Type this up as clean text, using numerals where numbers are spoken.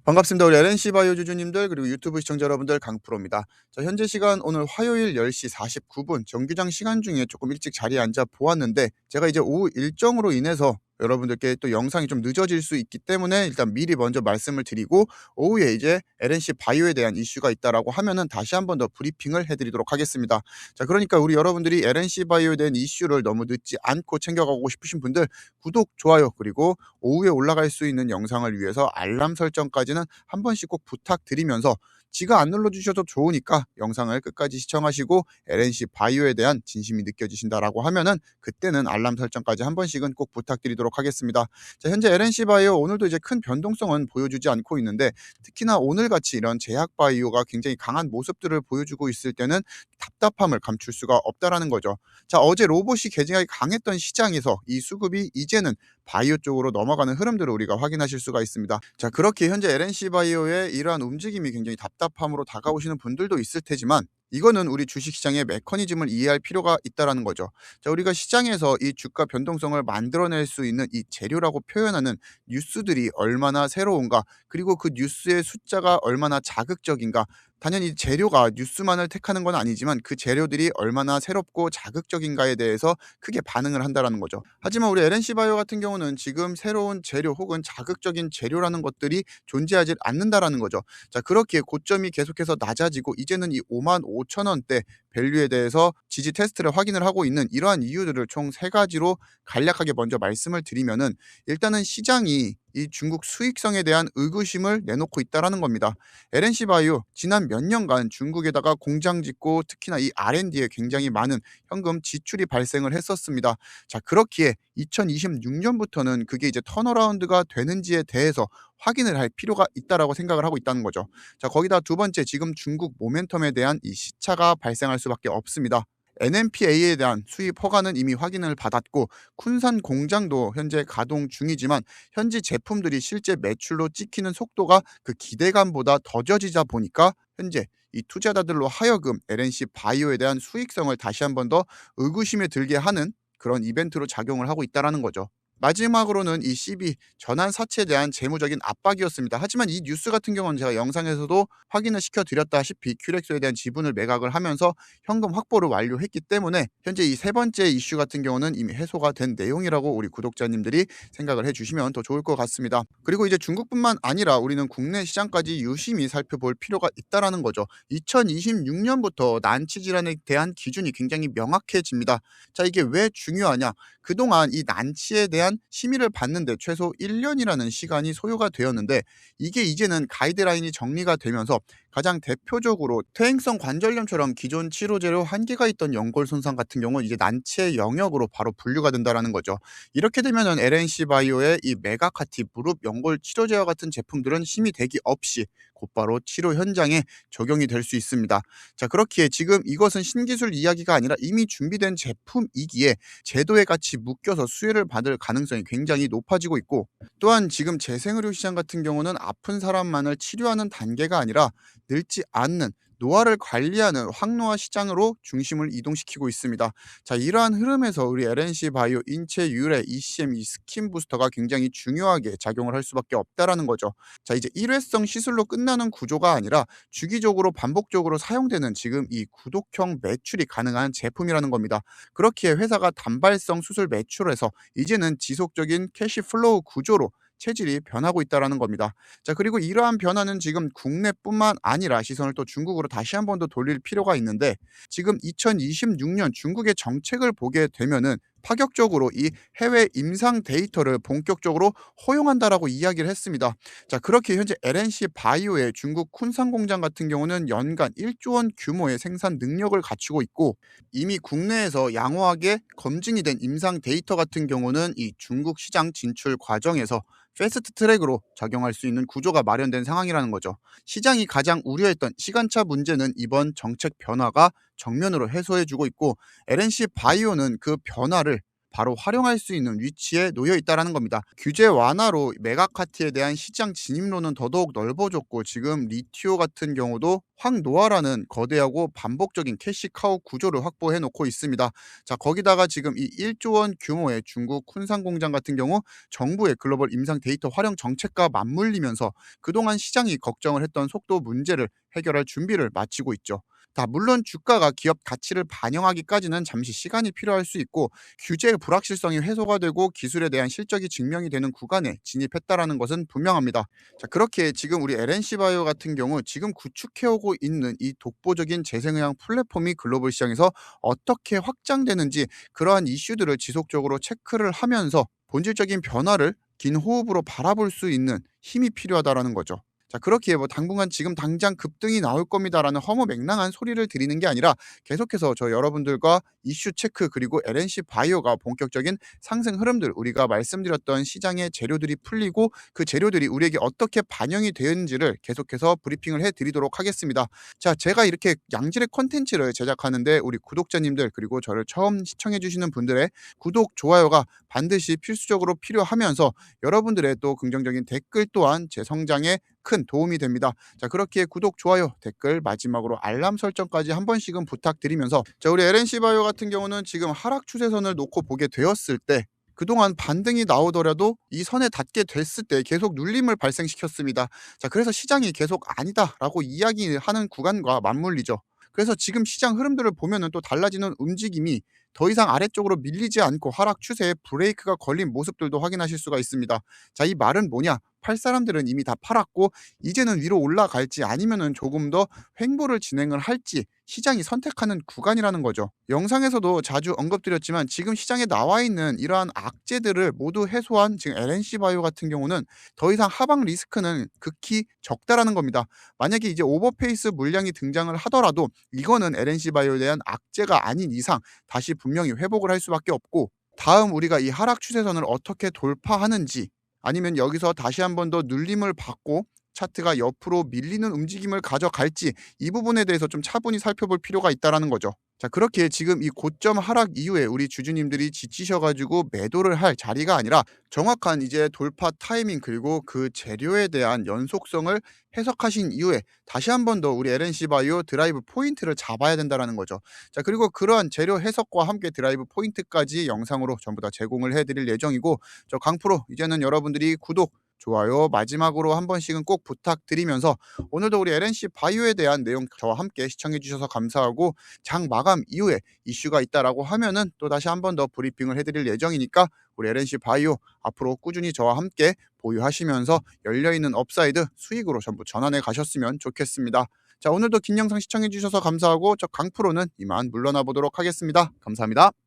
반갑습니다. 우리 LNC 바이오 주주님들 그리고 유튜브 시청자 여러분들 강프로입니다. 자, 현재 시간 오늘 화요일 10시 49분 정규장 시간 중에 조금 일찍 자리에 앉아 보았는데 제가 이제 오후 일정으로 인해서 여러분들께 또 영상이 좀 늦어질 수 있기 때문에 일단 미리 먼저 말씀을 드리고 오후에 이제 LNC 바이오에 대한 이슈가 있다라고 하면은 다시 한번 더 브리핑을 해드리도록 하겠습니다. 자, 그러니까 우리 여러분들이 LNC 바이오에 대한 이슈를 너무 늦지 않고 챙겨가고 싶으신 분들 구독, 좋아요 그리고 오후에 올라갈 수 있는 영상을 위해서 알람 설정까지는 한 번씩 꼭 부탁드리면서 지가 안 눌러주셔도 좋으니까 영상을 끝까지 시청하시고 LNC 바이오에 대한 진심이 느껴지신다라고 하면은 그때는 알람 설정까지 한 번씩은 꼭 부탁드리도록 하겠습니다. 자, 현재 LNC 바이오 오늘도 이제 큰 변동성은 보여주지 않고 있는데 특히나 오늘같이 이런 제약 바이오가 굉장히 강한 모습들을 보여주고 있을 때는 답답함을 감출 수가 없다라는 거죠. 자, 어제 로봇이 굉장히 강했던 시장에서 이 수급이 이제는 바이오 쪽으로 넘어가는 흐름들을 우리가 확인하실 수가 있습니다. 자, 그렇게 현재 LNC 바이오의 이러한 움직임이 굉장히 답답함으로 다가오시는 분들도 있을 테지만 이거는 우리 주식시장의 메커니즘을 이해할 필요가 있다라는 거죠. 자, 우리가 시장에서 이 주가 변동성을 만들어낼 수 있는 이 재료라고 표현하는 뉴스들이 얼마나 새로운가, 그리고 그 뉴스의 숫자가 얼마나 자극적인가. 단연히 재료가 뉴스만을 택하는 건 아니지만 그 재료들이 얼마나 새롭고 자극적인가에 대해서 크게 반응을 한다라는 거죠. 하지만 우리 LNC 바이오 같은 경우는 지금 새로운 재료 혹은 자극적인 재료라는 것들이 존재하지 않는다라는 거죠. 자, 그렇기에 고점이 계속해서 낮아지고 이제는 이 55,000원대 밸류에 대해서 지지 테스트를 확인을 하고 있는 이러한 이유들을 총 3가지로 간략하게 먼저 말씀을 드리면은, 일단은 시장이 이 중국 수익성에 대한 의구심을 내놓고 있다라는 겁니다. LNC 바이오 지난 몇 년간 중국에다가 공장 짓고 특히나 이 R&D에 굉장히 많은 현금 지출이 발생을 했었습니다. 자, 그렇기에 2026년부터는 그게 이제 턴어라운드가 되는지에 대해서 확인을 할 필요가 있다라고 생각을 하고 있다는 거죠. 자, 거기다 두 번째, 지금 중국 모멘텀에 대한 이 시차가 발생할 수밖에 없습니다. NMPA에 대한 수입 허가는 이미 확인을 받았고 쿤산 공장도 현재 가동 중이지만 현지 제품들이 실제 매출로 찍히는 속도가 그 기대감보다 더뎌지다 보니까 현재 이 투자자들로 하여금 LNC 바이오에 대한 수익성을 다시 한번 더 의구심에 들게 하는 그런 이벤트로 작용을 하고 있다는 거죠. 마지막으로는 이 CB 전환 사채에 대한 재무적인 압박이었습니다. 하지만 이 뉴스 같은 경우는 제가 영상에서도 확인을 시켜드렸다시피 큐렉소에 대한 지분을 매각을 하면서 현금 확보를 완료했기 때문에 현재 이 세 번째 이슈 같은 경우는 이미 해소가 된 내용이라고 우리 구독자님들이 생각을 해주시면 더 좋을 것 같습니다. 그리고 이제 중국뿐만 아니라 우리는 국내 시장까지 유심히 살펴볼 필요가 있다라는 거죠. 2026년부터 난치 질환에 대한 기준이 굉장히 명확해집니다. 자, 이게 왜 중요하냐? 그동안 이 난치에 대한 심의를 받는데 최소 1년이라는 시간이 소요가 되었는데 이게 이제는 가이드라인이 정리가 되면서 가장 대표적으로 퇴행성 관절염처럼 기존 치료제로 한계가 있던 연골 손상 같은 경우는 이제 난치의 영역으로 바로 분류가 된다는 거죠. 이렇게 되면은 LNC 바이오의 이 메가카티 무릎 연골 치료제와 같은 제품들은 심의 대기 없이 곧바로 치료 현장에 적용이 될 수 있습니다. 자, 그렇기에 지금 이것은 신기술 이야기가 아니라 이미 준비된 제품이기에 제도에 같이 묶여서 수혜를 받을 가능성이 굉장히 높아지고 있고, 또한 지금 재생의료 시장 같은 경우는 아픈 사람만을 치료하는 단계가 아니라 늙지 않는 노화를 관리하는 확노화 시장으로 중심을 이동시키고 있습니다. 자, 이러한 흐름에서 우리 LNC 바이오 인체 유래 ECM 이 스킨 부스터가 굉장히 중요하게 작용을 할 수밖에 없다라는 거죠. 자, 이제 일회성 시술로 끝나는 구조가 아니라 주기적으로 반복적으로 사용되는 지금 이 구독형 매출이 가능한 제품이라는 겁니다. 그렇기에 회사가 단발성 수술 매출에서 이제는 지속적인 캐시 플로우 구조로 체질이 변하고 있다라는 겁니다. 자, 그리고 이러한 변화는 지금 국내뿐만 아니라 시선을 또 중국으로 다시 한 번 더 돌릴 필요가 있는데, 지금 2026년 중국의 정책을 보게 되면은 파격적으로 이 해외 임상 데이터를 본격적으로 허용한다라고 이야기를 했습니다. 자, 그렇게 현재 LNC 바이오의 중국 쿤산 공장 같은 경우는 연간 1조 원 규모의 생산 능력을 갖추고 있고, 이미 국내에서 양호하게 검증이 된 임상 데이터 같은 경우는 이 중국 시장 진출 과정에서 패스트 트랙으로 적용할 수 있는 구조가 마련된 상황이라는 거죠. 시장이 가장 우려했던 시간차 문제는 이번 정책 변화가 정면으로 해소해주고 있고, LNC 바이오는 그 변화를 바로 활용할 수 있는 위치에 놓여 있다라는 겁니다. 규제 완화로 메가카트에 대한 시장 진입로는 더더욱 넓어졌고 지금 리티오 같은 경우도 황노아라는 거대하고 반복적인 캐시카우 구조를 확보해 놓고 있습니다. 자, 거기다가 지금 이 1조 원 규모의 중국 쿤산 공장 같은 경우 정부의 글로벌 임상 데이터 활용 정책과 맞물리면서 그동안 시장이 걱정을 했던 속도 문제를 해결할 준비를 마치고 있죠. 다 물론 주가가 기업 가치를 반영하기까지는 잠시 시간이 필요할 수 있고 규제의 불확실성이 해소가 되고 기술에 대한 실적이 증명이 되는 구간에 진입했다라는 것은 분명합니다. 자, 그렇게 지금 우리 LNC 바이오 같은 경우 지금 구축해오고 있는 이 독보적인 재생의학 플랫폼이 글로벌 시장에서 어떻게 확장되는지 그러한 이슈들을 지속적으로 체크를 하면서 본질적인 변화를 긴 호흡으로 바라볼 수 있는 힘이 필요하다라는 거죠. 자, 그렇기에 뭐 당분간 지금 당장 급등이 나올 겁니다라는 허무맹랑한 소리를 드리는 게 아니라 계속해서 저 여러분들과 이슈 체크 그리고 LNC 바이오가 본격적인 상승 흐름들 우리가 말씀드렸던 시장의 재료들이 풀리고 그 재료들이 우리에게 어떻게 반영이 되는지를 계속해서 브리핑을 해드리도록 하겠습니다. 자, 제가 이렇게 양질의 콘텐츠를 제작하는데 우리 구독자님들 그리고 저를 처음 시청해주시는 분들의 구독, 좋아요가 반드시 필수적으로 필요하면서 여러분들의 또 긍정적인 댓글 또한 제 성장에 큰 도움이 됩니다. 자, 그렇게 구독, 좋아요, 댓글 마지막으로 알람 설정까지 한 번씩은 부탁드리면서 자, 우리 LNC 바이오 같은 경우는 지금 하락 추세선을 놓고 보게 되었을 때 그동안 반등이 나오더라도 이 선에 닿게 됐을 때 계속 눌림을 발생시켰습니다. 자, 그래서 시장이 계속 아니다라고 이야기하는 구간과 맞물리죠. 그래서 지금 시장 흐름들을 보면은 또 달라지는 움직임이 더 이상 아래쪽으로 밀리지 않고 하락 추세에 브레이크가 걸린 모습들도 확인하실 수가 있습니다. 자, 이 말은 뭐냐? 팔 사람들은 이미 다 팔았고 이제는 위로 올라갈지 아니면은 조금 더 횡보를 진행을 할지 시장이 선택하는 구간이라는 거죠. 영상에서도 자주 언급드렸지만 지금 시장에 나와 있는 이러한 악재들을 모두 해소한 지금 LNC 바이오 같은 경우는 더 이상 하방 리스크는 극히 적다라는 겁니다. 만약에 이제 오버페이스 물량이 등장을 하더라도 이거는 LNC 바이오에 대한 악재가 아닌 이상 다시 분명히 회복을 할 수밖에 없고 다음 우리가 이 하락 추세선을 어떻게 돌파하는지 아니면 여기서 다시 한 번 더 눌림을 받고 차트가 옆으로 밀리는 움직임을 가져갈지 이 부분에 대해서 좀 차분히 살펴볼 필요가 있다라는 거죠. 자, 그렇게 지금 이 고점 하락 이후에 우리 주주님들이 지치셔가지고 매도를 할 자리가 아니라 정확한 이제 돌파 타이밍 그리고 그 재료에 대한 연속성을 해석하신 이후에 다시 한 번 더 우리 LNC 바이오 드라이브 포인트를 잡아야 된다라는 거죠. 자, 그리고 그러한 재료 해석과 함께 드라이브 포인트까지 영상으로 전부 다 제공을 해드릴 예정이고 저 강프로 이제는 여러분들이 구독, 좋아요 마지막으로 한 번씩은 꼭 부탁드리면서 오늘도 우리 LNC 바이오에 대한 내용 저와 함께 시청해 주셔서 감사하고 장 마감 이후에 이슈가 있다라고 하면은 또 다시 한 번 더 브리핑을 해드릴 예정이니까 우리 LNC 바이오 앞으로 꾸준히 저와 함께 보유하시면서 열려있는 업사이드 수익으로 전부 전환해 가셨으면 좋겠습니다. 자, 오늘도 긴 영상 시청해 주셔서 감사하고 저 강프로는 이만 물러나 보도록 하겠습니다. 감사합니다.